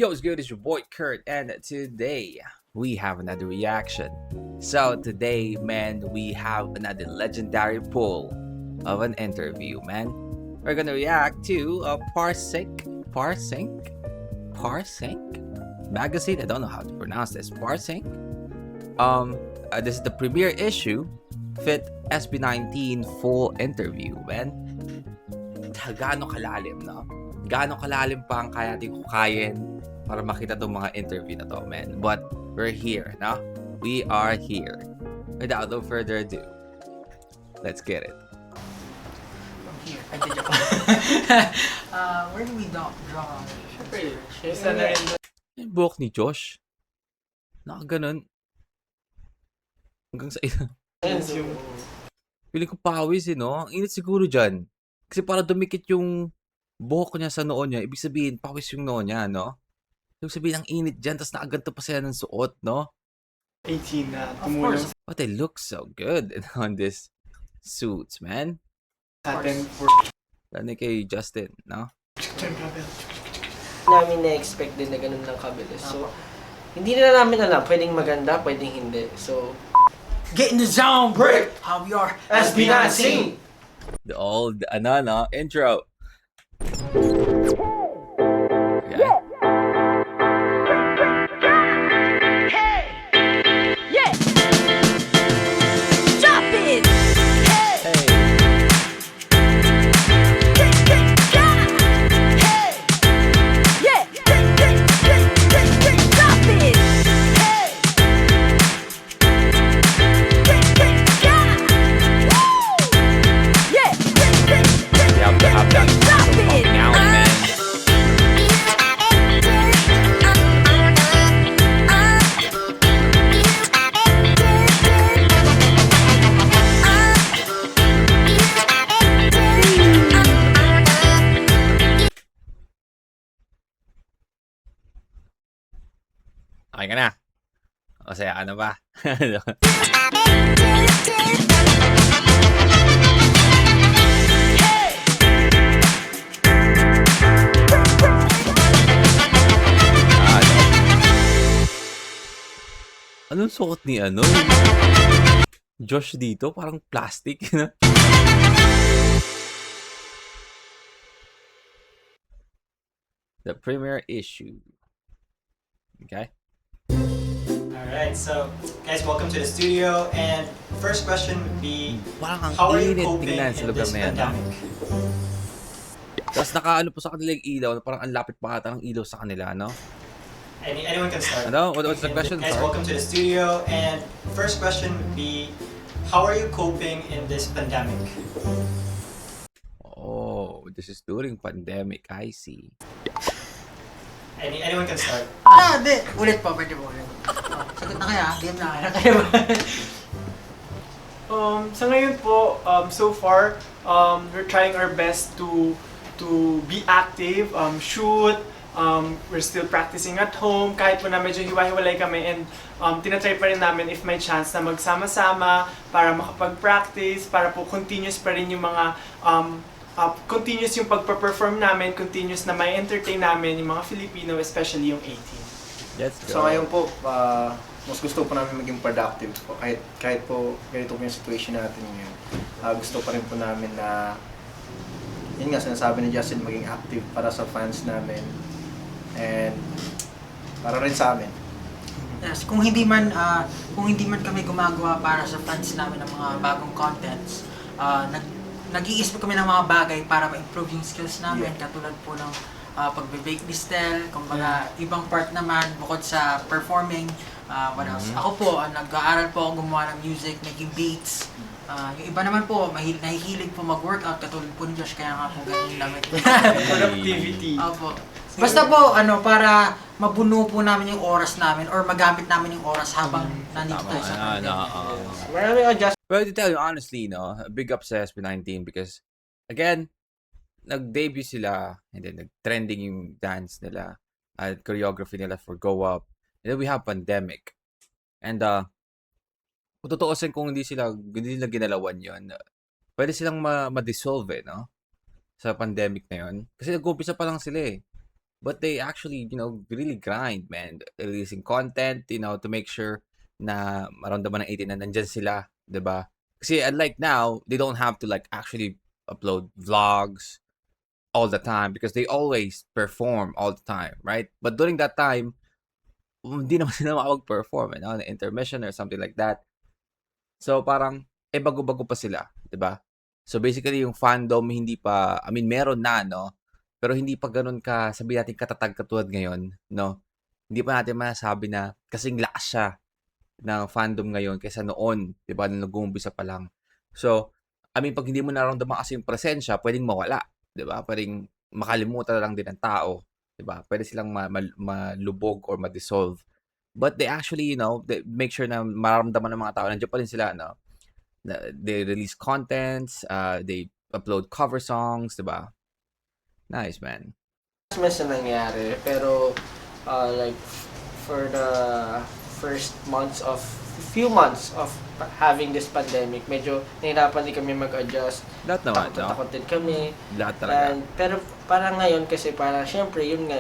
Yo, what's good? It's your boy Kurt, and today we have another reaction. So today, man, we have another legendary pull of an interview, man. We're gonna react to a Parsink magazine. I don't know how to pronounce this. Parsink. This is the premiere issue. Fit SB19 full interview, man. Gaano kalalim, no? Gaano kalalim pa ang kaya natin kukayin para makita itong mga interview na to, man. But we're here, no? We are here. Without no further ado, let's get it. From here. Ay, di joke. Where do we draw? Siyempre, isa na rin. Yung buhok ni Josh, nakaganon. Hanggang sa Piling ko pawis, no? Ang init siguro dyan. Kasi para dumikit yung buhok niya sa noo niya, ibig sabihin, pawis yung noo niya, no? Ibig sabihin, ang init dyan, tapos nakaganto pa sila ng suot, no? 18 na tumulong But they look so good on this suits, man. sa atin for Lalo kay Justin, no? Namin na-expect din na ganun ng kabilis. So, hindi na namin alam. Pwedeng maganda, pwedeng hindi. So, Get in the zone, break! How we are SB19! The old, intro. Yeah. Yeah. Drop it. Hey. Hey. Hey. Yeah. Drop it. Hey. Yeah. You have to have that Drop it. now, man. Okay ka na? O saya ka na ba? Anong suot ni Josh dito? Parang plastic, na. The premiere issue. Okay? Alright, so guys, welcome to the studio. And first question would be, Parang ang how are you init coping tingnan sa in lugar this na yan. pandemic? Tapos nakaano po sa kanila yung ilaw. Parang ang lapit pa ata ng ilaw sa kanila, no? Anyone can start. Ano? What's the And question? Guys, Sorry. welcome to the studio. And first question would be, how are you coping in this pandemic? Oh, this is during pandemic. I see. Anyone can start. Di. Ulit po, pwede po ulit. Sagot na kaya? Game na kaya ba? sa ngayon po so far we're trying our best to be active, shoot, we're still practicing at home kahit po na medyo hiwa-hiwalay kami, and tinatry pa rin namin if may chance na magsama-sama para makapag-practice, para po continuous pa rin yung mga continuous yung pagpa-perform namin, continuous na may entertain namin yung mga Filipino, especially yung 18. Let's go. So ngayon po, mas gusto po namin maging productive po. Kahit po ganito po yung situation natin ngayon. Gusto pa rin po namin na, yun nga sinasabi ni Justin, maging active para sa fans namin. And para rin sa amin. Yes, kung hindi man kami gumagawa para sa fans namin ng mga bagong contents, nag-iisip kami ng mga bagay para ma-improve yung skills namin, katulad po ng pagbe-bake distel, kumbaga ibang part naman bukod sa performing, what else? Ako po, nag-aaral po ako gumawa ng music, making beats. Yung iba naman po, nahihilig po mag-workout, katulad po ni Josh, kaya nga po ganyan yung damit. Productivity. Opo. Basta po, para mabuno po namin yung oras namin or magamit namin yung oras habang nandito tayo sa pandemic. maraming adjustment Well, to tell you honestly, big up sa SB19 because, again, nag-debut sila and then nag-trending yung dance nila at choreography nila for Go Up. And then we have pandemic. And, kung totoosin kung hindi nila ginalawan yun, pwede silang ma-dissolve, no? Sa pandemic na yun. Kasi nag-umpisa pa lang sila, eh. but they actually, really grind, man, releasing content, to make sure na maramdaman ng 18 na nandyan sila, 'di ba? Kasi unlike now, they don't have to like actually upload vlogs all the time because they always perform all the time, right? But during that time, hindi naman sila makapag-perform, intermission or something like that. So parang bago-bago pa sila, 'di ba? So basically yung fandom hindi pa, I mean meron na, no? Pero hindi pa ganoon ka, sabi natin katatag katulad ngayon, no? Hindi pa natin masasabi na kasing lakas siya ng fandom ngayon kaysa noon, 'di ba? Nung nag-uumpisa pa lang. So, I mean pag hindi mo nararamdaman kasi yung presensya, pwedeng mawala, 'di ba? Pwedeng makalimutan na lang din ng tao, 'di ba? Pwede silang malubog or ma-dissolve. But they actually, they make sure na mararamdaman ng mga tao nandiyan pa rin sila, no? They release contents, they upload cover songs, 'di ba? Nice, man. Mas na nangyari, pero like for the first few months of having this pandemic, medyo nahirapan din kami mag-adjust. Lahat naman, Takot din kami. Lahat talaga. Pero parang ngayon kasi parang syempre yun nga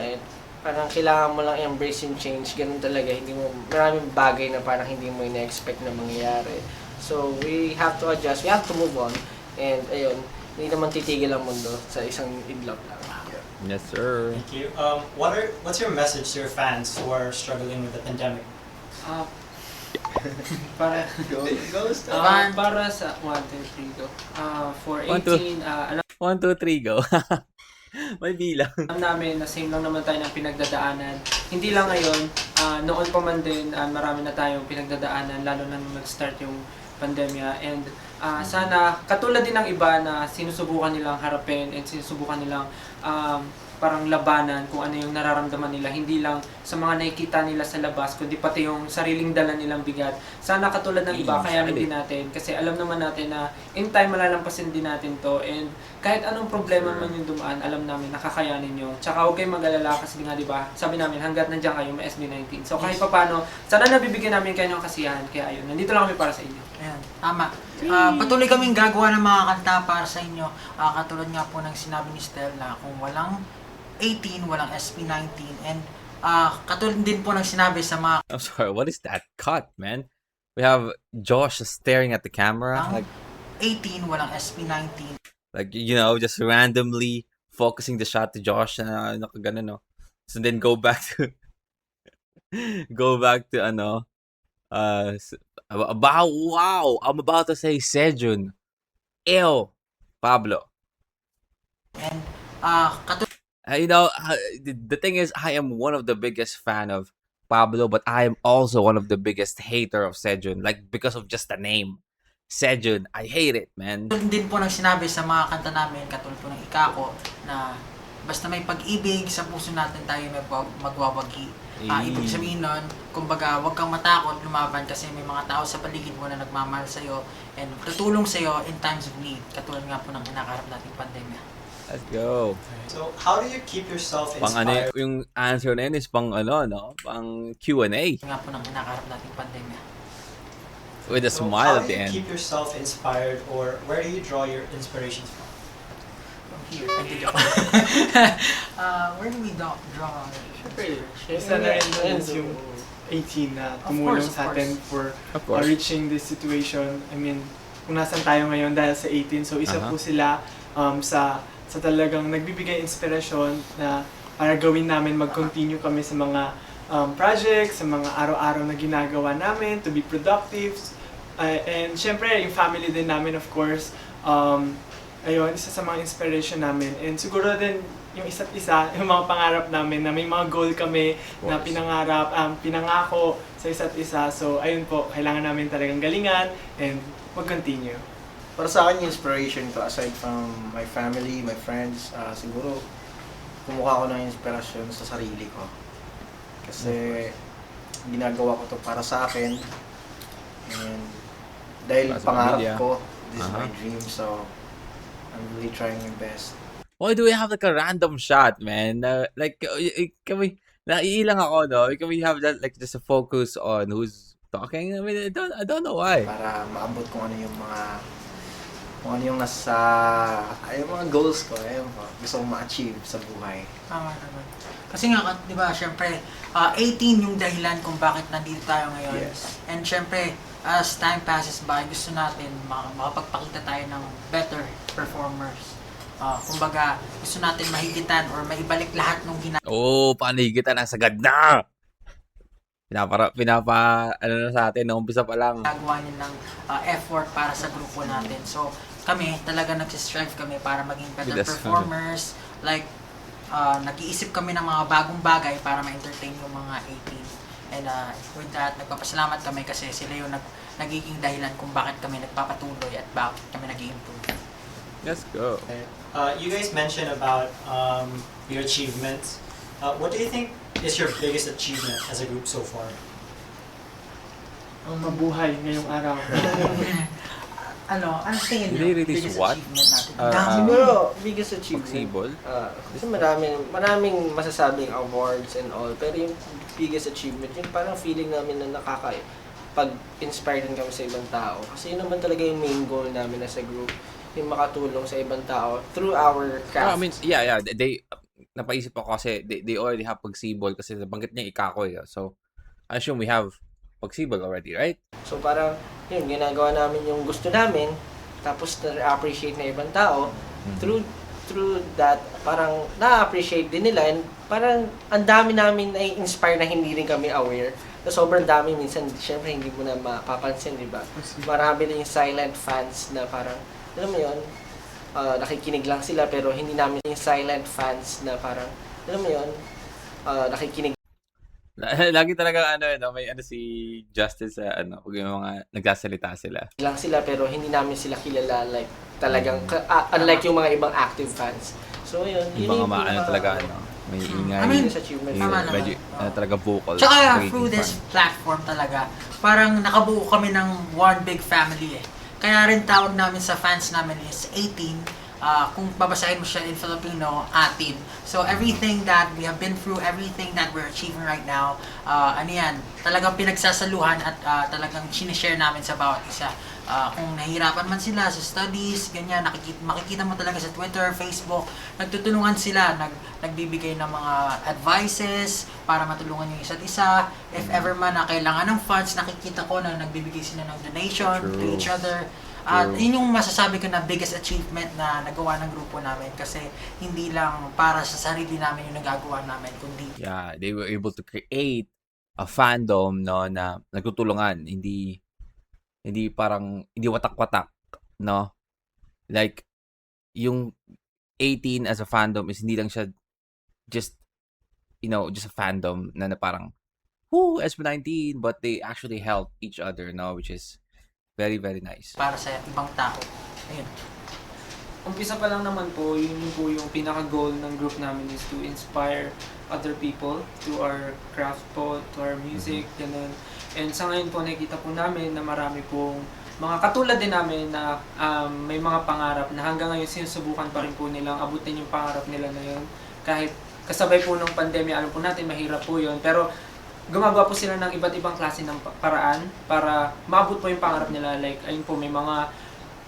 parang kailangan mo lang i-embrace yung change, ganun talaga. Hindi mo, maraming bagay na parang hindi mo ina-expect na mangyayari. So we have to adjust, we have to move on. And ayun, hindi naman titigil ang mundo sa isang idlog lang. Yes, sir. Thank you. What's your message to your fans who are struggling with the pandemic? Para para sa 1, 2, 3 go. For 18 alam 1, 2, 3, go. May bilang. namin na same lang naman tayo ng pinagdadaanan. Hindi lang ngayon, noon pa man din marami na tayong pinagdadaanan lalo na nung nag-start yung pandemya, and sana katulad din ng iba na sinusubukan nilang harapin and sinusubukan nilang parang labanan kung ano yung nararamdaman nila, hindi lang sa mga nakikita nila sa labas, kundi pati yung sariling dala nilang bigat. Sana katulad ng iba, kayanin din natin, kasi alam naman natin na in time malalampasin din natin to, and kahit anong problema man yung dumaan, alam namin nakakayanin nyo. Tsaka huwag kayong mag-alala kasi nga, di ba, sabi namin hanggat nandiyan kayo may SB19. So kahit paano, sana nabibigyan namin kayo ng kasiyahan, kaya ayun, nandito lang kami para sa inyo. Ayan, tama. Patuloy kaming gagawa ng mga kanta para sa inyo. Katulad nga po ng sinabi ni Stella, kung walang 18, walang SB19, and katulad din po ng sinabi sa mga I'm sorry, what is that cut, man? We have Josh staring at the camera, Ang 18, walang SB19. like just randomly focusing the shot to Josh na nakaganon, no? So then go back to wow, I'm about to say Sejun. Ew, Pablo. And katulad The thing is, I am one of the biggest fan of Pablo, but I am also one of the biggest hater of Sejun, like because of just the name. Sejun, I hate it, man. din po ng sinabi sa mga kanta namin, katulad po ng Ikako, na basta may pag-ibig sa puso natin tayo may magwawagi. Ibig sabihin nun, kumbaga, huwag kang matakot lumaban kasi may mga tao sa paligid mo na nagmamahal sa'yo and tutulong sa'yo in times of need, katulad nga po ng kinakarap nating pandemya. Let's go. So how do you keep yourself Pang inspired? yung answer na yun is pang pang Q&A Nga po ng kinakarap nating pandemya. with a So smile how at do the you end. keep yourself inspired, or where do you draw your inspirations from? From here, where do we draw? Isa na rin doon is yung 18 na tumulong Of sa atin for Of course. reaching this situation. I mean, kung nasan tayo ngayon dahil sa 18, so isa po sila sa talagang nagbibigay inspirasyon na para gawin namin, mag-continue kami sa mga projects, sa mga araw-araw na ginagawa namin, to be productive. And syempre, yung family din namin, of course, ayun, isa sa mga inspiration namin. And siguro din, yung isa't isa, yung mga pangarap namin, na may mga goal kami na pinangako sa isa't isa. So, ayun po, kailangan namin talagang galingan and mag-continue. Para sa akin, yung inspiration ko, aside from my family, my friends, siguro kumuha ko ng inspirasyon sa sarili ko. Kasi ginagawa ko to para sa akin. And dahil Para sa pangarap pamilya. ko, this is my dream, so I'm really trying my best. Why do we have like a random shot, man? Like, can we, naiilang ako, no? Can we have that, like, just a focus on who's talking? I mean, I don't know why. Para maabot kung ano yung nasa, yung mga goals ko, ayun po, gusto kong ma-achieve sa buhay. Tama naman. Kasi nga, di ba, syempre, 18 yung dahilan kung bakit nandito tayo ngayon. Yes. And syempre, as time passes by, gusto natin makapagpakita tayo ng better performers. Kumbaga, gusto natin mahigitan or maibalik lahat ng Oh, panigitan ang sagad na! Ano na sa atin, noong umpisa pa lang. ginagawa niyo ng effort para sa grupo natin. So, kami, talaga nagsistrive kami para maging better Yes. performers. Like, nag-iisip kami ng mga bagong bagay para ma-entertain yung mga 18. And with that, nagpapasalamat kami kasi sila yung nagiging dahilan kung bakit kami nagpapatuloy at bakit kami nag-i-improve. Let's go. You guys mentioned about your achievements. What do you think is your biggest achievement as a group so far? Ang mabuhay ngayong araw. Ano tingin niyo? Really, Biggest what? achievement natin? Ah, Dami. Siguro, biggest achievement. Flexible. Kasi maraming masasabing awards and all, pero yung biggest achievement, yung parang feeling namin na pag-inspire din kami sa ibang tao. Kasi yun naman talaga yung main goal namin as a group, yung makatulong sa ibang tao through our craft. I mean, yeah. They, napaisip ako kasi they already have pagsibol kasi nabanggit niya ikakoy. So, I assume we have pagsibol already, right? So parang, yun, ginagawa namin yung gusto namin, tapos na-appreciate na ibang tao, through that, parang na-appreciate din nila, and parang ang dami namin na-inspire na hindi rin kami aware. So, sobrang dami minsan, syempre hindi mo na mapapansin, di ba? Marami rin yung silent fans na parang, alam mo yun, nakikinig lang sila pero hindi namin yung silent fans na parang, alam mo yun, nakikinig Lagi talaga may si Justice sa pag yung mga nagsasalita sila. lang sila pero hindi namin sila kilala, like talagang unlike yung mga ibang active fans. So yun, Yung mga talaga may ingay. I mean, biggest achievement. yung tama naman. medyo talaga vocal. Tsaka Nagiging through this fan. platform talaga, parang nakabuo kami ng one big family eh. Kaya rin tawag namin sa fans namin is 18. Kung babasahin mo siya in Filipino, atin. So everything that we have been through, everything that we're achieving right now, talagang pinagsasaluhan at talagang sinishare namin sa bawat isa. Kung nahihirapan man sila sa studies, ganyan, makikita mo talaga sa Twitter, Facebook, nagtutulungan sila, nagbibigay ng mga advices para matulungan yung isa't isa. If ever man na kailangan ng funds, nakikita ko na nagbibigay sila ng donation to True. each other. At yun yung masasabi ko na biggest achievement na nagawa ng grupo namin kasi hindi lang para sa sarili namin yung nagagawa namin, kundi Yeah, they were able to create a fandom na nagtutulungan, hindi parang hindi watak-watak, no? Like yung 18 as a fandom is hindi lang siya just just a fandom na parang SB19, but they actually help each other, no, which is very, very nice. para sa ibang tao. Ayun. Umpisa pa lang naman po, yun po yung pinaka-goal ng group namin is to inspire other people to our craft po, to our music, ganun. And sa ngayon po, nakikita po namin na marami pong mga katulad din namin na may mga pangarap na hanggang ngayon sinusubukan pa rin po nilang abutin yung pangarap nila na yun. Kahit kasabay po ng pandemya, alam po natin, mahirap po yun. Pero gumagawa po sila ng iba't ibang klase ng paraan para maabot po yung pangarap nila. Like, ayun po, may mga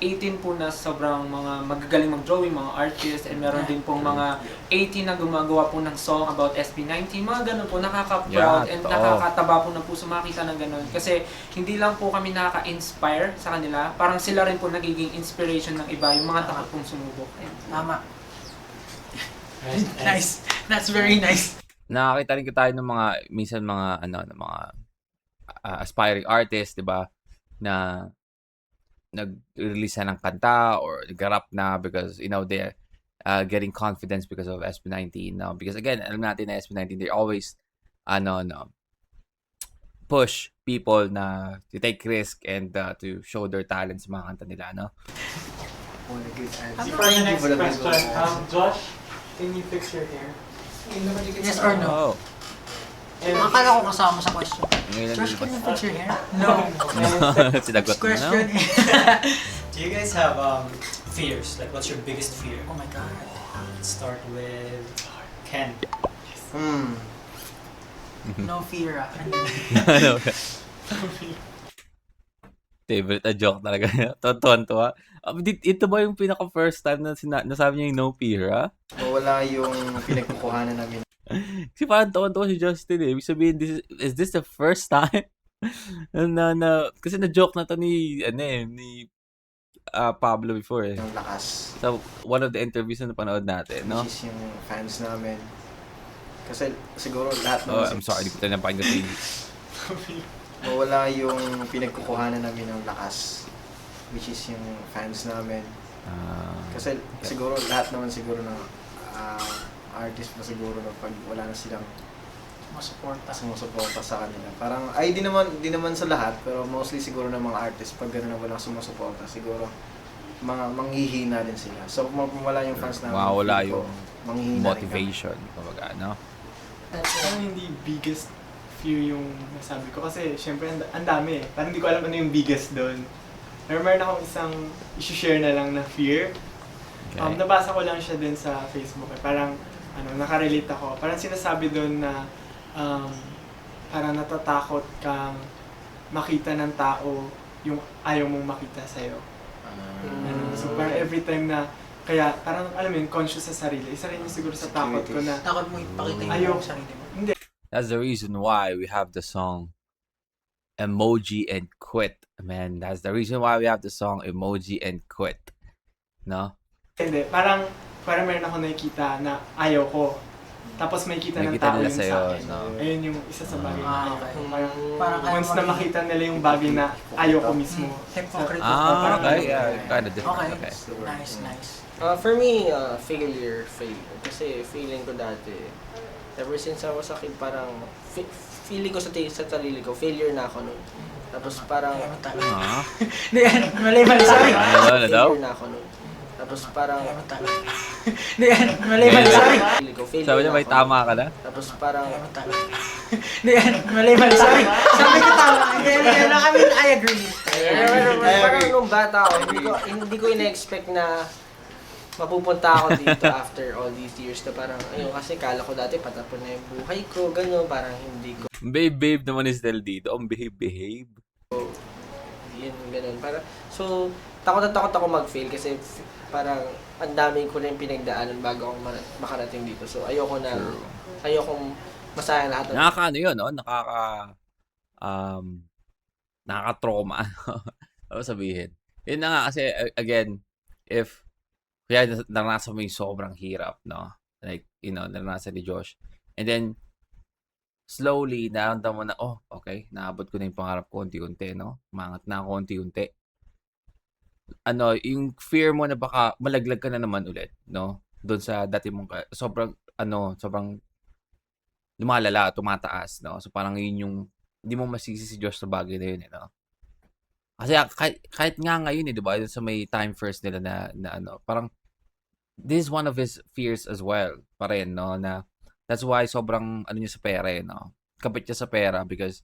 18 po na sobrang mga magagaling mag-drawing, mga artists, and meron din pong mga 18 na gumagawa po ng song about SB19. Mga ganun po, nakaka-proud Yeah, and totoo. nakakataba po ng puso makita ng ganun. Kasi hindi lang po kami nakaka-inspire sa kanila, parang sila rin po nagiging inspiration ng iba, yung mga takot pong sumubok. Ayun. Tama. Right? Nice. That's very nice. Nakakita rin tayo ng mga minsan mga aspiring artists, 'di ba? Na nag-release na ng kanta or nag-rap na because they're getting confidence because of SB19 now. Because again, alam natin na SB19, they always push people na to take risk and to show their talents sa mga kanta nila, no? For the next question, Josh, can you fix your hair? Yes or no? Oh. And Akala ko kasama sa question. Ngayon Josh, can you fix your hair? no. Sinagot mo na. Question Do you guys have fears? Like, what's your biggest fear? Oh my God. Let's start with Ken. No fear. Ano? Favorite na joke talaga. Tonto. Ito ba yung pinaka first time na nasabi niya yung no fear, ha? Wala yung pinagkukuhanan namin. Kasi parang taon-taon si Justin eh. Ibig sabihin, is this the first time? Kasi na-joke na to ni Pablo before eh. Ng lakas. So, one of the interviews na napanood natin, no? Which is yung fans namin. Kasi siguro lahat Oh, naman I'm sorry, hindi ko tayo napakinggan si... mawala yung pinagkukuhanan namin ng lakas. Which is yung fans namin. Kasi siguro lahat naman siguro ng artist na siguro na pag wala na silang sumusuporta sa kanila. Parang, ay di naman sa lahat, pero mostly siguro ng mga artist, pag gano'n na walang sumusuporta, siguro manghihina din sila. So, kung wala yung fans namin, Mawawala feeling ko, yung manghihina rin kami. motivation, kumbaga, no? Parang hindi biggest fear yung nasabi ko. Kasi syempre ang dami eh. Parang hindi ko alam ano yung biggest doon. Pero meron akong isang isi-share na lang na fear. Okay. Nabasa ko lang siya din sa Facebook eh. Parang nakarelate ako. Parang sinasabi doon na parang natatakot kang makita ng tao yung ayaw mong makita sa'yo. So parang every time na, kaya parang alam mo yun, conscious sa sarili. Isa rin yung siguro sa takot ko na Takot mo ipakita Ayaw. yung sarili mo. hindi. That's the reason why we have the song Emoji and Quit. Man, that's the reason why we have the song Emoji and Quit. No? Hindi, parang meron ako nakikita na ayaw ko. Tapos may kita ng Nakikita tao nila yun sa'yo, sa akin. no? Ayun yung isa sa bagay na ayaw okay. ko. Parang Parang ayaw once na mo- makita nila yung bagay na ayaw ko mismo. Hypocrite. Okay, yeah, kind of different. Okay. Okay. Nice. For me, failure. Kasi feeling ko dati, ever since I was a kid, parang feeling ko sa sarili ko, failure na ako nun. Tapos parang Ayaw mo talaga. Ah, Hindi, mali, sorry. ano daw? failure na ako nun. Tapos parang Ayaw mo talaga. Hindi, mali, sorry. feeling ko, failure Sabi niya, na may ako tama ka na? nun. Tapos parang Ayaw mo talaga. Hindi, mali, sorry. Sabi ko tama. I mean, I agree. parang nung bata ako, hindi ko ina-expect na mapupunta ako dito after all these years na parang, ayun, kasi kala ko dati patapon na yung buhay ko, gano'n, parang hindi ko, Babe naman is still dito. Ang behave. yun, gano'n. So, takot ako mag-fail kasi parang ang dami ko na yung pinagdaanan bago ako makarating dito. So, ayokong masayang lahat ng Nakaka-ano yun, no? Nakaka-trauma. Ano sabihin? Yun na nga, kasi, again, if kaya naranasan mo yung sobrang hirap, no? Like, naranasan ni Josh. And then, slowly, naramdaman mo na, oh, okay, naabot ko na yung pangarap ko, unti-unti, no? Umangat na ako, unti-unti. Yung fear mo na baka malaglag ka na naman ulit, no? Doon sa dati mong, sobrang lumalala, tumataas, no? So, parang yun yung, hindi mo masisi si Josh sa bagay na yun, no? Kasi kahit nga ngayon, di ba? Sa may time first nila na parang, this is one of his fears as well, pa rin, no? Na, that's why sobrang, niya sa pera, no? Kapit niya sa pera because,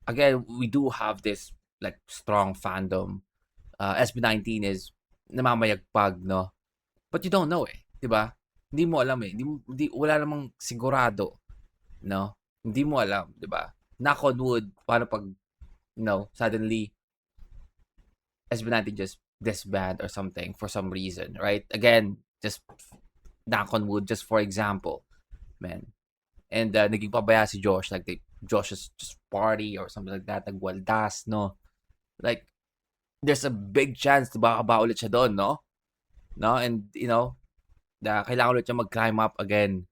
again, we do have this, like, strong fandom. SB19 is namamayagpag, no? But you don't know, di ba? Hindi mo alam, wala namang sigurado, no? Hindi mo alam, di ba? Knock on wood, paano pag, suddenly, SB19 just disband or something for some reason, right? Again, just knock on wood, just for example, man. And naging pabaya si Josh, like Josh is just party or something like that, nagwaldas, no? Like, there's a big chance na baka ba ulit siya doon, no? No? And, kailangan ulit siya mag-climb up again.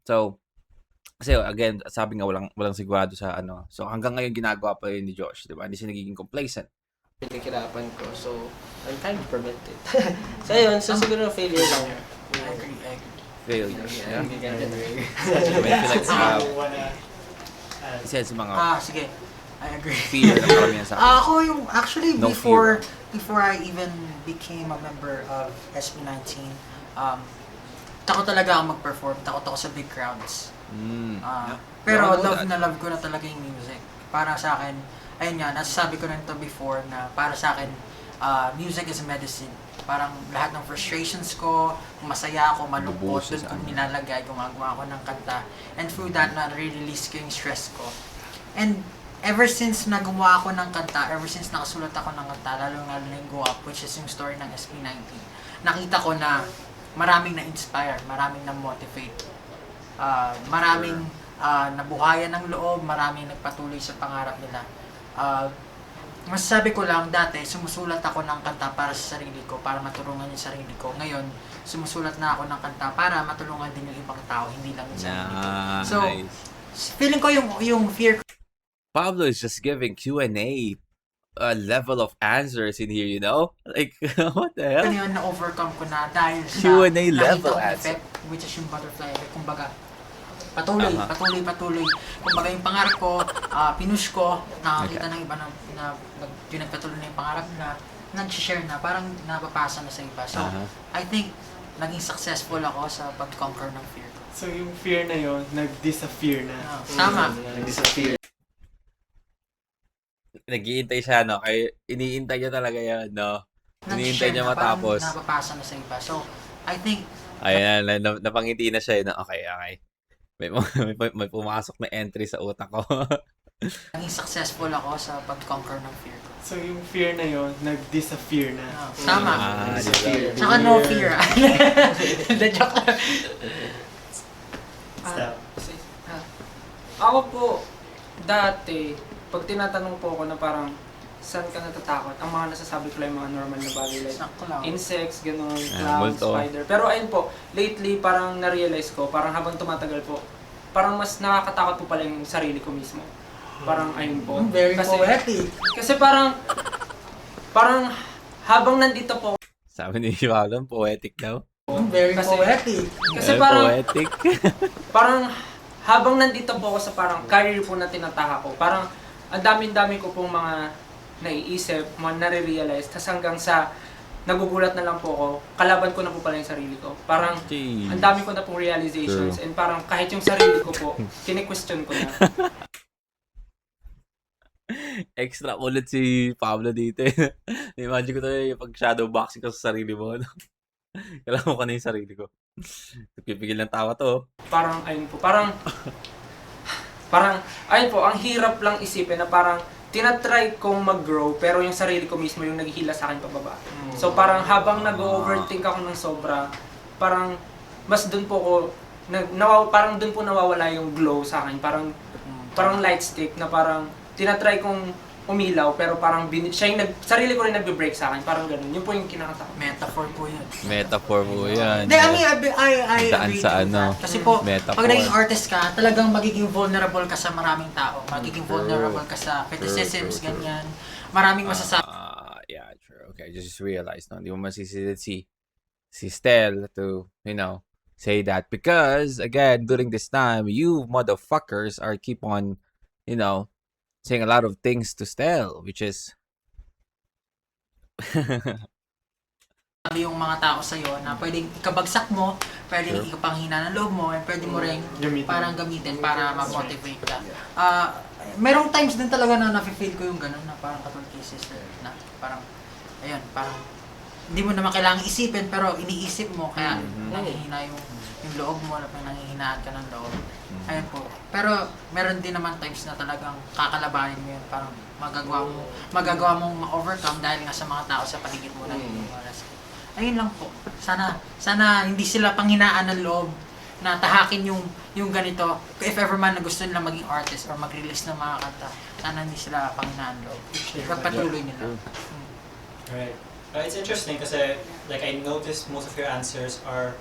So, kasi again, sabi nga walang sigurado sa So, hanggang ngayon ginagawa pa yun ni Josh, di ba? Hindi siya nagiging complacent. pinaghirapan ko. So, I'm trying to prevent it. So, ayun. So, siguro failure lang. I agree. Failure. Yeah. Hindi ganun. I feel like, isa sa mga Sige. I agree. fear na karamihan sa akin. Ako yung, actually, No before I even became a member of SB19, takot talaga ako mag-perform. Takot ako sa big crowds. Pero No, love ko na talaga yung music. Para sa akin, ayun nga, nasasabi ko na ito before na para sa akin, music is medicine. Parang lahat ng frustrations ko, kung masaya ako, malungkot, Bubuhos doon sa ko nilalagay, gumagawa ako ng kanta. And through that, na-release ko yung stress ko. And ever since nagawa ako ng kanta, ever since nakasulat ako ng kanta, lalo na yung Go Up, which is yung story ng SB19, nakita ko na maraming na-inspire, maraming na-motivate. Maraming nabuhayan ng loob, maraming nagpatuloy sa pangarap nila. Masasabi ko lang, dati sumusulat ako ng kanta para sa sarili ko, para matulungan yung sarili ko. Ngayon, sumusulat na ako ng kanta para matulungan din yung ibang tao, hindi lang yung sarili ko. So, feeling ko yung fear Pablo is just giving Q&A level of answers in here, you know? Like, what the ko hell? yun na-overcome ko na dahil sa Q&A nakita level kong answer. effect, which is yung butterfly effect. Kumbaga, patuloy. Kumbaga yung pangarap ko, pinush ko, nakakita ng iba na pinagpatuloy na yung pangarap nila, nag-share na, parang napapasa na sa iba. So, I think, naging successful ako sa pag-conquer ng fear ko. So yung fear na yon nag-disappear na. Tama. Nag-disappear. Nag-iintay siya, no? Kaya iniintay niya talaga yan, no? Iniintay Nag-share niya na, matapos. parang napapasa na sa iba. So, I think, Ayan, napangiti na siya, no? Okay. May pumasok na entry sa utak ko. naging successful ako sa pag-conquer ng fear ko. So yung fear na yon nag-disappear na. Tama. Diba? Tsaka no fear. The joke lang. Step. Ako po, dati, pag tinatanong po ako na parang, saan ka natatakot? Ang mga nasasabi ko lang yung mga normal na bagay like Sakto lang. insects, ganun, clouds, multo. spider. Pero ayun po, lately parang na-realize ko, parang habang tumatagal po, parang mas nakakatakot po pala yung sarili ko mismo. Parang ayun po. Very poetic. Kasi parang habang nandito po, Sabi ni Pablo, poetic daw. Very Kasi- poetic. kasi parang Poetic. parang habang nandito po ako sa parang career po na tinataha ko, parang ang dami-dami ko pong mga naiisip, mga nare-realize, tas hanggang sa nagugulat na lang po ako, kalaban ko na po pala yung sarili ko. Parang Jeez. ang dami ko na pong realizations True. and parang kahit yung sarili ko po, kine-question ko na. Extra ulit si Pablo dito. Imagine ko tayo yung pag shadowboxing ka sa sarili mo. No? Kailangan ko na yung sarili ko. Pipigil ng tawa to. Parang ayun po, parang ayun po, ang hirap lang isipin na parang tinatry kong mag-grow pero yung sarili ko mismo yung naghihila sa akin pababa. So parang habang nag-overthink ako ng sobra, parang mas dun po ako parang dun po nawawala yung glow sa akin. Parang light stick na parang tinatry kong umilaw pero parang siya yung sarili ko rin nagbe-break sa akin. Parang ganun. Yun po yung kinakatakot. Metaphor po yun. Metaphor mo yan. Hindi, I mean, I Daan agree sa to ano, that. Kasi po, metaphor. pag naging artist ka, talagang magiging vulnerable ka sa maraming tao. Magiging vulnerable ka sa criticisms, True. ganyan. Maraming masasabi. Yeah, true. Okay, just realized, no? Di mo masisisid si Stel to, say that. Because, again, during this time, you motherfuckers are keep on, saying a lot of things to Stel, which is... yung mga tao sa'yo na pwedeng ikabagsak mo, pwedeng Sure. ikapanghina ng loob mo, and pwede mo rin Gamitin. parang gamitin para ma-motivate ka. Merong times din talaga na nafe-feel ko yung ganun na parang katulad kay sister na parang, ayun, parang hindi mo naman kailangang isipin pero iniisip mo kaya nanghihina yung loob mo, nanghihinaan ka ng loob. Ayun po. Pero meron din naman times na talagang kakalabanin mo yun, parang magagawa mong ma-overcome dahil nga sa mga tao sa paligid mo na oras. Ayun lang po. Sana hindi sila panghinaan ng loob na tahakin yung ganito. If ever man na gusto nila maging artist or mag-release ng mga kanta, sana hindi sila panghinaan ng loob. Pagpatuloy nila. Right. It's interesting because like I noticed most of your answers are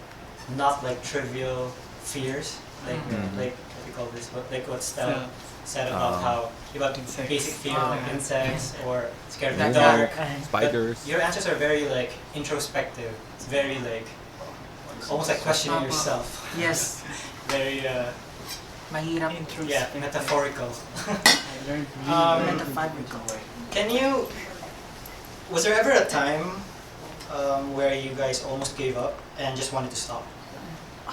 not like trivial fears, like what do you call this? Like what Stel said about how you have Insects. basic fear like insects or scared of the Dark. dark. Spiders. But your answers are very like introspective. It's very like almost like questioning yourself. Yes. Very Mahirap. yeah, metaphorical. Metaphorical. Can you? Was there ever a time where you guys almost gave up and just wanted to stop?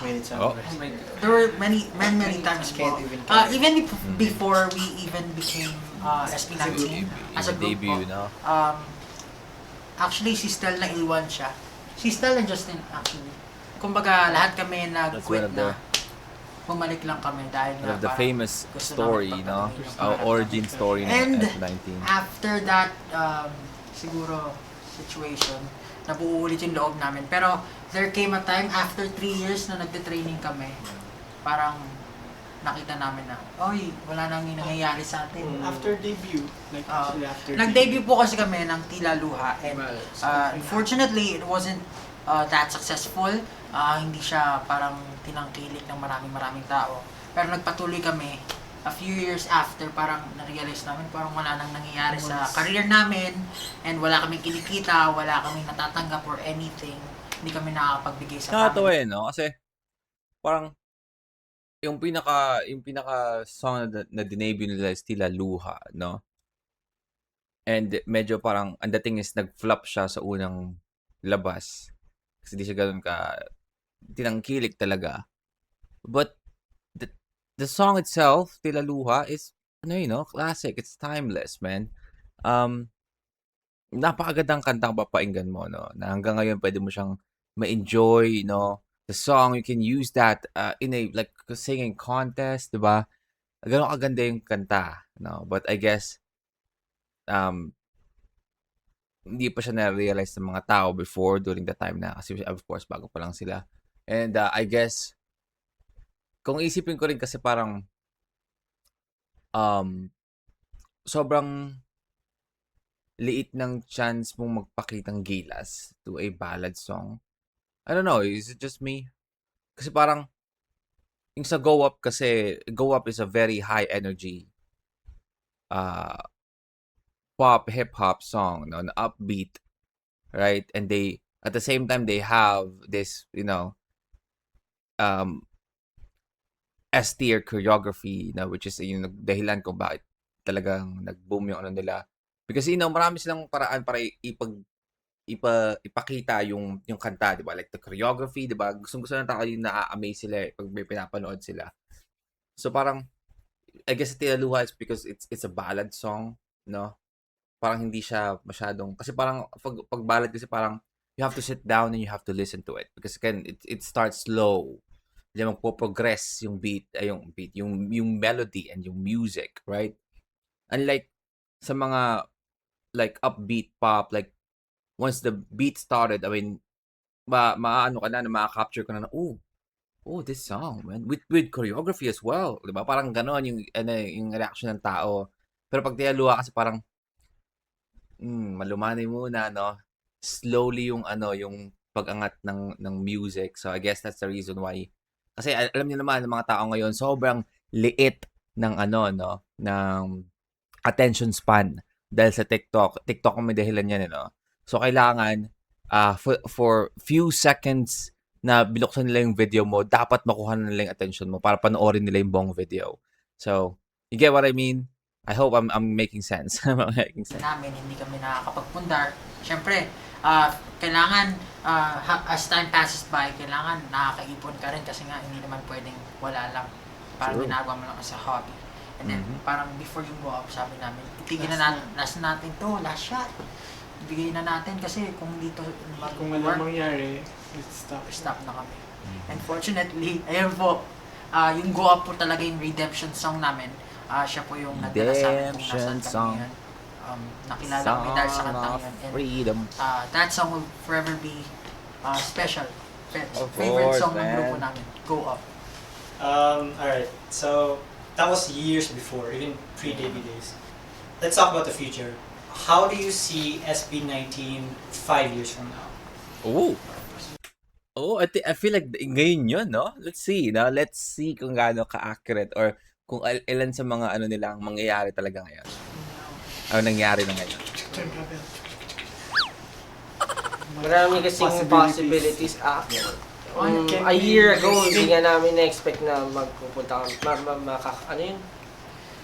Many times. Oh. Oh my God. There were many times po. Can't even count. Even before we even became SB19 as a group debut, po, no? actually si Stel na iwan siya. Si Stel and Justin actually. Kumbaga lahat kami That's one nag-quit of the- na. Bumalik lang kami dahil One of the parang famous gusto story, namin no? pagpatuloy yung Our pangarap origin namin. story ng And F19. after that, siguro, situation, nabuo ulit yung loob namin. Pero there came a time after 3 years na nagte-training kami, parang nakita namin na, oy, wala nang nangyayari sa atin. After debut, like actually after Nag-debut po kasi kami ng Tila Luha and Right. unfortunately, it wasn't that successful. Hindi siya parang tinangkilik ng maraming tao. Pero nagpatuloy kami a few years after, parang na-realize namin parang wala nang nangyayari sa career namin and wala kaming kinikita, wala kaming natatanggap or anything. Hindi kami nakakapagbigay sa Nakakatawa family. no? Kasi parang yung pinaka song na dinebut nila is Tila Luha, no? And medyo parang ang dating is nag-flop siya sa unang labas. Kasi di siya ganun ka tinangkilik talaga. But the song itself, Tila Luha, is classic. It's timeless, man. Napakagandang kantang papakinggan mo, no? Na hanggang ngayon pwede mo siyang ma-enjoy, no? The song, you can use that in a like singing contest, 'di ba? Gano'n kaganda yung kanta, no? But I guess hindi pa siya na-realize ng mga tao before during the time na kasi of course bago pa lang sila. And I guess kung isipin ko rin kasi parang sobrang liit ng chance mong magpakitang gilas to a ballad song. I don't know, is it just me? Kasi parang yung sa Go Up kasi, Go Up is a very high energy pop hip-hop song, no? Na upbeat, right? And they, at the same time, they have this, S-tier choreography, na which is yung dahilan kung bakit talagang nag-boom yung ano nila. Because, marami silang paraan para ipakita yung kanta, di ba? Like the choreography, di ba? Gusto ng tao yung na-amaze sila pag may pinapanood sila. So parang, I guess Tila Luha is because it's a ballad song, no? Parang hindi siya masyadong, kasi parang pag ballad kasi parang you have to sit down and you have to listen to it. Because again, it starts slow. Diyan magpo-progress yung yung melody and yung music, right? Unlike sa mga like upbeat pop, like once the beat started, I mean, maano ka na, ma-capture ka na, this song, man. With choreography as well. Diba? Parang gano'n yung reaction ng tao. Pero pag Tila Luha kasi parang, malumanay muna, no? Slowly yung pag-angat ng music. So I guess that's the reason why. Kasi alam niyo naman, ng mga tao ngayon, sobrang liit ng ng attention span dahil sa TikTok. TikTok ang may dahilan yan, no? So, kailangan, for few seconds na binuksan nila yung video mo, dapat makuha na nila yung attention mo para panoorin nila yung buong video. So, you get what I mean? I hope I'm making sense. Making sense. Namin, hindi kami nakakapagpundar. Siyempre, kailangan, as time passes by, kailangan nakakaipon ka rin kasi nga hindi naman pwedeng wala lang. Parang True. ginagawa mo lang as a hobby. And then, parang before you go up, sabi namin, itigil na natin to, last shot. Ibigay na natin kasi kung dito kung wala mangyari, let's stop. na kami. Unfortunately, ayun po, yung Go Up po talaga yung redemption song namin. Siya po yung nagdala sa amin kung Redemption nasaan song. kami ngayon. Nakilala kami dahil sa kantang yun. And Freedom. that song will forever be special. Of Favorite course, song ng man. grupo namin, Go Up. Alright, so that was years before, even pre-debut days. Let's talk about the future. How do you see SB19 5 years from now? I feel like ngayon yun, no? Let's see, no? Let's see kung gaano ka-accurate or kung ilan sa mga nilang mangyayari talaga ngayon. Nangyari na ngayon. Marami kasing possibilities. Can A we year ago, just hindi nga namin na-expect na magpupunta kami.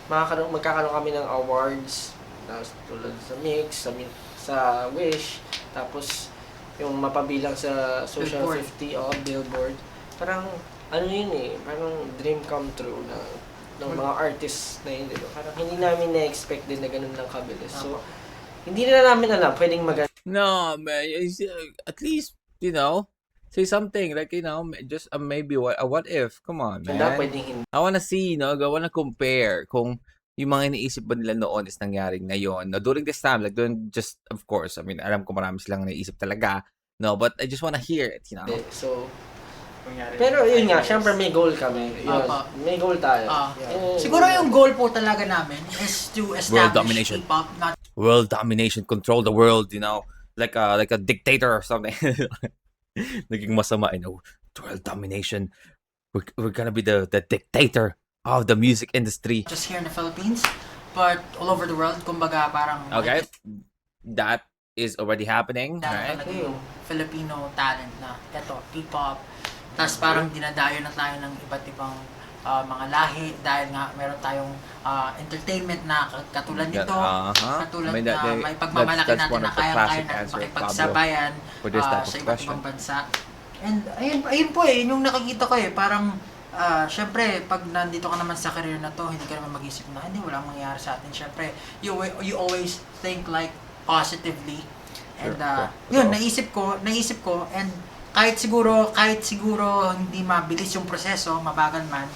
Magkakaroon kami ng awards. Tapos tulad sa Mix, sa Wish. Tapos yung mapabilang sa Social Billboard. 50 o Billboard. Parang yun parang dream come true ng mga artists na yun. Diba? Parang hindi namin na-expect din na ganun lang kabilis. So, hindi na namin alam, pwedeng No, man. At least, say something. Like, just maybe a what if. Come on, man. pwedeng hindi. I wanna see, I wanna compare kung yung mga iniisip ba nila noon is nangyari ngayon. No, during this time, like, just, of course, I mean, alam ko marami silang naisip talaga. No, but I just wanna hear it, So, mangyari. Pero yun nga, 5 years. syempre may goal kami. Yun, Apa. may goal tayo. Siguro yung goal po talaga namin is to establish domination. K-pop not World domination, control the world, you know, like a dictator or something. Naging masama, you know, world domination. We're gonna be the dictator of the music industry. just here in the Philippines, but all over the world. Kumbaga parang Okay, that is already happening, dahil right? talaga yung Filipino talent na eto, K-pop. Tapos parang dinadayo na tayo ng iba't ibang mga lahi dahil nga meron tayong entertainment na katulad nito, katulad I mean, na may pagmamalaki that's natin one na of the kaya-kaya classic natin answer, makipagsabayan for this type sa of iba't question. ibang bansa. And ayun po yung nakikita ko parang syempre pag nandito ka naman sa career na to, hindi ka naman mag-isip na hindi walang mangyayari sa atin. Syempre, you always think like positively. And yun, naisip ko and kahit siguro hindi mabilis yung proseso, mabagal man,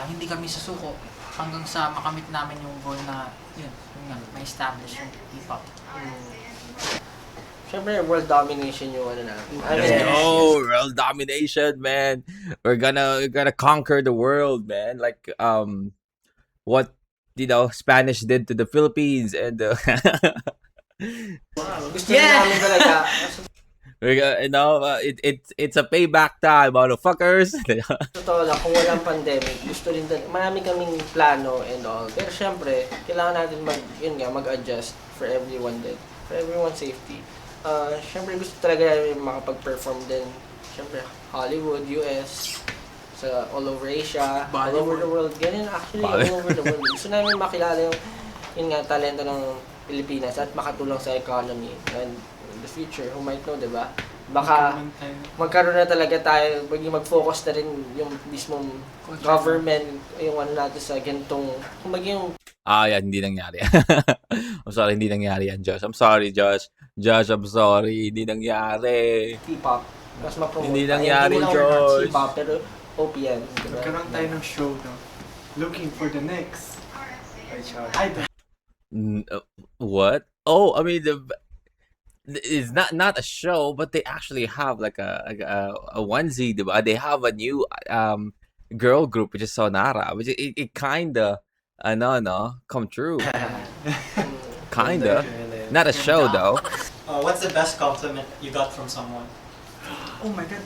hindi kami susuko hanggang sa makamit namin yung goal na yun nga, ma-establish yung K-pop. Syempre, world domination yung ano natin. Let's go, world domination, man. We're gonna conquer the world, man. Like what Spanish did to the Philippines, and Gusto rin namin talaga. we're gonna, it's a payback time, motherfuckers. Totoo lang, kung walang pandemic, gusto rin talaga. Marami kaming plano and all. Pero syempre, kailangan natin mag-adjust for everyone din. For everyone's safety. Syempre, gusto talaga namin makapag-perform din. Syempre, Hollywood, US, sa all over Asia, all over the world. Ganyan, actually, all over the world. Gusto namin makilala yung talento ng Pilipinas at makatulong sa economy and in the future, who might know, diba? Baka magkaroon na talaga tayo, mag-focus na rin yung mismong government, yung ano natin sa ganitong, yung Yeah, hindi nangyari. I'm sorry, hindi nangyari yan, Josh. I'm sorry, Josh. Josh, I'm sorry, hindi nangyari. K-pop. Mas ma-promote. Hindi tayo. nangyari, Hindi lang Josh. K-pop, pero OPM. Diba? Nagkaroon tayo ng show, no? Looking for the next. Idol. What? Oh, I mean, it's not a show, but they actually have like a onesie, diba? They have a new girl group, which is Sonara, which it kinda come true. Kinda. Not a show though. What's the best compliment you got from someone? Oh my God.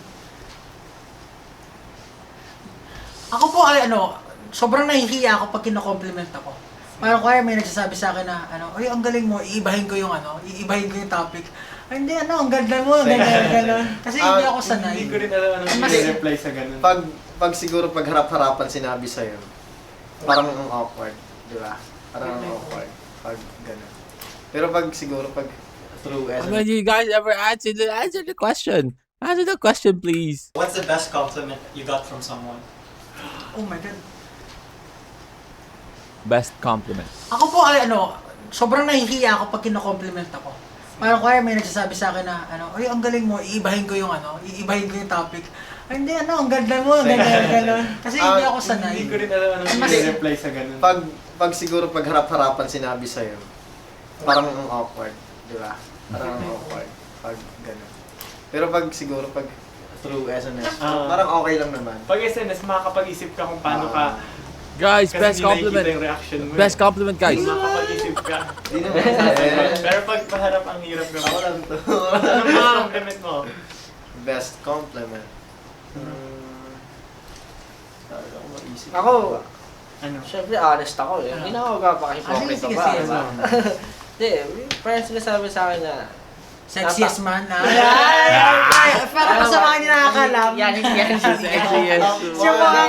Ako po ay sobrang nahihiya ako pag kino-compliment ako. Parang kaya may nagsasabi sa akin na "Oy, ang galing mo, iibahin ko yung topic." Ay, hindi ang ganda mo, ganun. Kasi hindi ako sanay. Hindi ko rin alam anong i-reply sa ganun. Pag siguro pag harap-harapan sinabi sa'yo, parang ang awkward, di ba? Parang ang awkward pag gano'n. Pero pag siguro pag through I mean, you guys ever answer the question? Answer the question, please. What's the best compliment you got from someone? Oh my God. Best compliment. Ako po ay sobrang nahihiya ako pag kino-compliment ako. Parang kaya may nagsasabi sa akin na "Oy, ang galing mo, iibahin ko yung topic." Ay, hindi ang ganda mo, ganun. Kasi hindi ako sanay. Hindi ko rin alam anong i-reply sa ganun. pag siguro pag harap-harapan sinabi sa'yo, parang ang awkward, di ba? Parang ang awkward pag gano'n. Pero pag siguro pag through SNS, parang okay lang naman. Pag SNS, makakapag-isip ka kung paano ka. Guys, Kasi best hindi nakikita compliment. yung reaction mo. Best compliment, guys. Makakapag-isip ka. Di naman Pero pag paharap ang hirap gawin. Ako lang to. Anong best compliment mo? Best compliment. Sabi ako mag-isip. Ako, Ano? syempre honest ako eh. Hindi na ako kapaka-hypocrite sige, pa. sige. Diba? Hindi, parang sinasabi sa akin na Sexiest man na. Ay, parang sa mga hindi nakakalam. Yan. Yung mga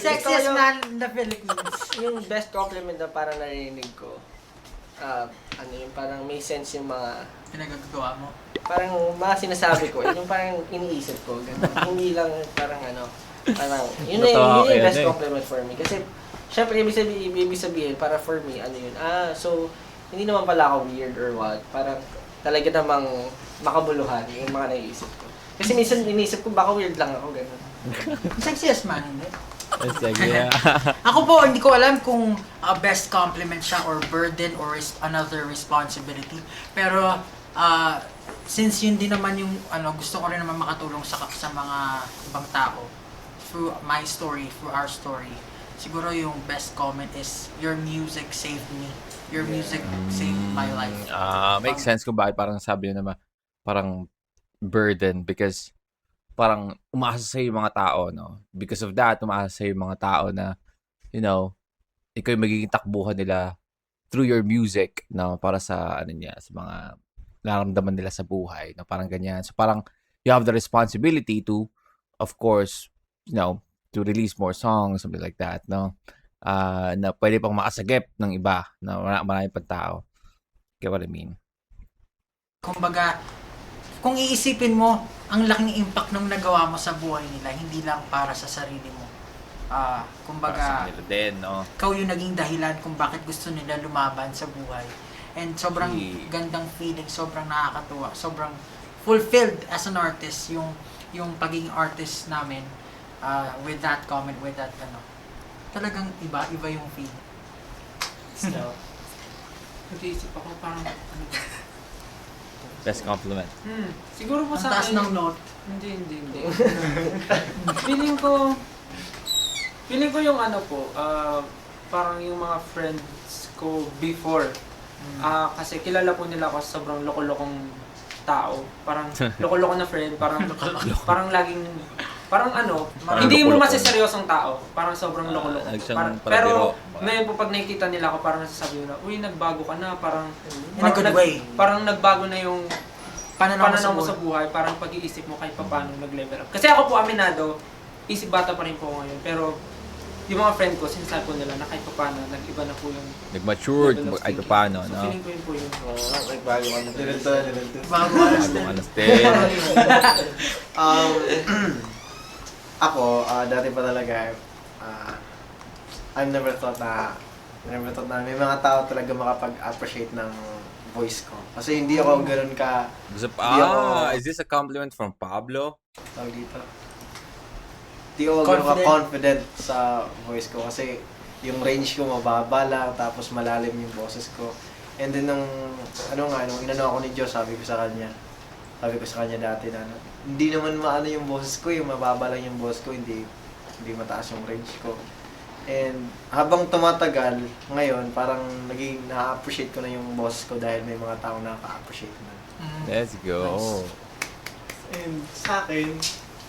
sexiest man in the Philippines. Yung best compliment na parang narinig ko, yung parang may sense yung mga, Pinagagawa mo. parang mga sinasabi ko, yung parang iniisip ko, ganun. Hindi lang parang parang, yun Natawa yung kayo best na eh. compliment for me. Kasi, syempre, ibig sabihin, para for me, so, hindi naman pala ako weird or what, parang, talaga namang makabuluhan yung mga naiisip ko. Kasi minsan iniisip ko, baka weird lang ako, gano'n. Sexiest man, hindi. It's like, yeah. Ako po, hindi ko alam kung best compliment siya or burden or another responsibility. Pero, since yun din naman yung gusto ko rin naman makatulong sa mga ibang tao through my story, through our story. Siguro yung best comment is, your music saved me. Your music saved my life. Makes sense kung bakit parang sabi nyo naman, parang burden because parang umaasa sa yung mga tao, no? Because of that, umaasa sa yung mga tao na, you know, ikaw yung magiging takbuhan nila through your music, no? Para sa, sa mga nararamdaman nila sa buhay, no? Parang ganyan. So parang, you have the responsibility to, of course, you know, to release more songs, something like that, no? Na pwede pang makasagip ng iba, na marami pang tao. Get what I mean? Kumbaga, kung iisipin mo, ang laking impact ng nagawa mo sa buhay nila, hindi lang para sa sarili mo. Kumbaga, Para sa kanila din, no? ikaw yung naging dahilan kung bakit gusto nila lumaban sa buhay. And sobrang gandang feeling, sobrang nakakatuwa, sobrang fulfilled as an artist yung pagiging artist namin with that comment, with that talagang iba yung feeling. Still. Nag-iisip ako parang ba? Best compliment. Siguro po Ang sa taas akin. ng note. Hindi. feeling ko yung parang yung mga friends ko before. Kasi kilala po nila ako sa sobrang loko-lokong tao. Parang loko-loko na friend, parang laging parang hindi mo loko-loko. masiseryosong tao. Parang sobrang loko-loko. Pero ngayon po pag nakikita nila ako, parang nasasabi nila, uy, nagbago ka na. Parang In a good way. Parang nagbago na yung Pananaw mo sa buhay, parang pag-iisip mo kahit paano nag-level up. Kasi ako po, aminado, isip bata pa rin po ako ngayon. Pero yung mga friend ko, sinasabi po nila na kahit paano, nag-iba na po yung Nag-matured, level of kahit thinking. paano, So no? feeling ko yun po yun. Nagbago ka na. Bago alas Bagong alas din. Ako, dati pa talaga, I never thought na may mga tao talaga makapag-appreciate ng voice ko. Kasi hindi ako ganoon ka, Is this a compliment from Pablo? tawag dito. Hindi ako ganoon confident sa voice ko kasi yung range ko mababa lang, tapos malalim yung boses ko. And then nung inano ako ni Diyos, sabi ko sa kanya dati na hindi naman maano yung boses ko, yung mababa lang yung boses ko, hindi mataas yung range ko. And habang tumatagal, ngayon parang naging na-appreciate ko na yung boses ko dahil may mga taong nakaka-appreciate na. Let's go. And sa akin,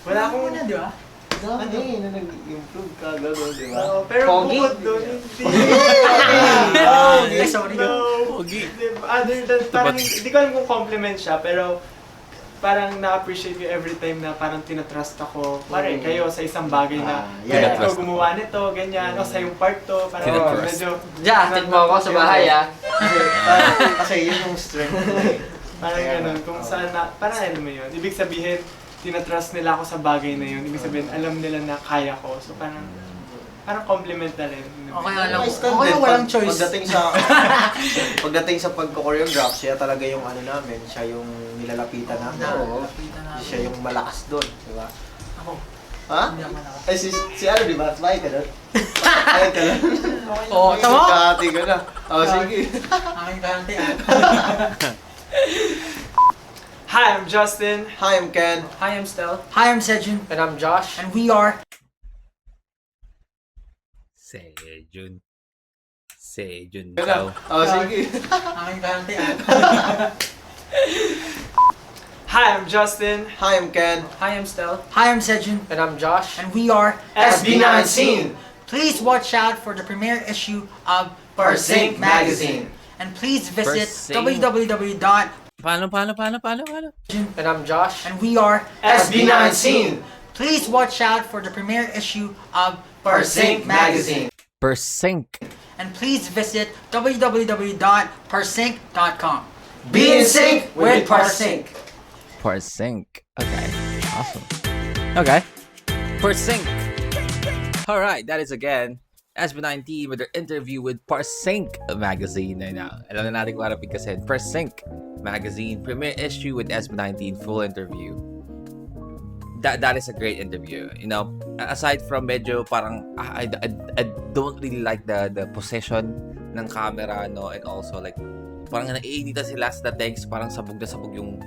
wala akong... di ba? Na nag-improve ka, gano'n, di ba? pero Pogi? bukod doon, hindi. Sorry. Pogi. Other than, parang, hindi ko alam kung compliment siya, pero parang na-appreciate ko every time na parang tinatrust ako. Parang kayo sa isang bagay na yeah. ikaw gumawa nito, ganyan, o sa yung part to, parang Tinatrust. medyo... Hatid mo ako sa bahay Kasi yun yung strength ko eh. Parang ganun, kung saan na, parang alam mo yun. Ibig sabihin, tinatrust nila ako sa bagay na yun. Ibig sabihin, alam nila na kaya ko. So parang compliment na rin. Okay, alam Nice ko. Okay, walang choice. Pagdating sa pagko-choreograph, siya talaga yung namin, siya yung nilalapitan namin. Oo. Lapitan namin. Siya yung malakas doon, di ba? Ako. Ha? Hindi naman ako. Ay, si di ba? Slide ka doon? Slide ka doon? Oo, tama? Kahati ka na. Sige. Aking kahante Hi, I'm Justin. Hi, I'm Ken. Hi, I'm Stel. Hi, I'm Sejun. And I'm Josh. And we are... Sejun Ka daw. na. Sige. Aking kahante Hi, I'm Justin. Hi, I'm Ken. Hi, I'm Stel. Hi, I'm Sejun. And I'm Josh. And we are... SB9 Scene. Please watch out for the premiere issue of Persync Magazine. And please visit Persync. www. Paano? And I'm Josh. And we are... SB9 Scene. Please watch out for the premiere issue of Persync Magazine. Persync. And please visit www.persync.com. Be in sync with Persync. Persync. Okay. Awesome. Okay. Persync. Alright, that is again SB19 with their interview with Persync Magazine. Right now, alam na natin kung ano pigkasin. Persync Magazine, premiere issue with SB19, full interview. That is a great interview. You know, aside from medyo parang I don't really like the position ng camera, no, and also like parang naiinita sila sa text, parang sabog na sabog yung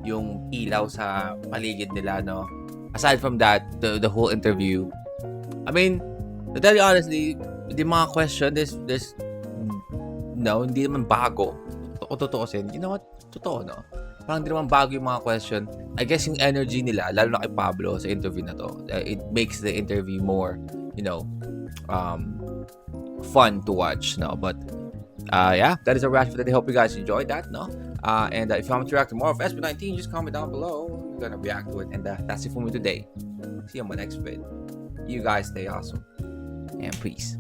yung ilaw sa paligid nila, no? Aside from that, the whole interview, I mean, to tell you honestly, the mga question, there's no, hindi naman bago. Totoo sin. You know what? Totoo, no? Parang hindi naman bago yung mga question. I guess yung energy nila, lalo na kay Pablo sa interview na to, it makes the interview more, you know, fun to watch, no? But yeah, that is a wrap for today. Hope you guys enjoyed that, no? And if you want to react to more of SB19, just comment down below. We're gonna react to it. And that's it for me today. See you on my next vid. You guys stay awesome. And peace.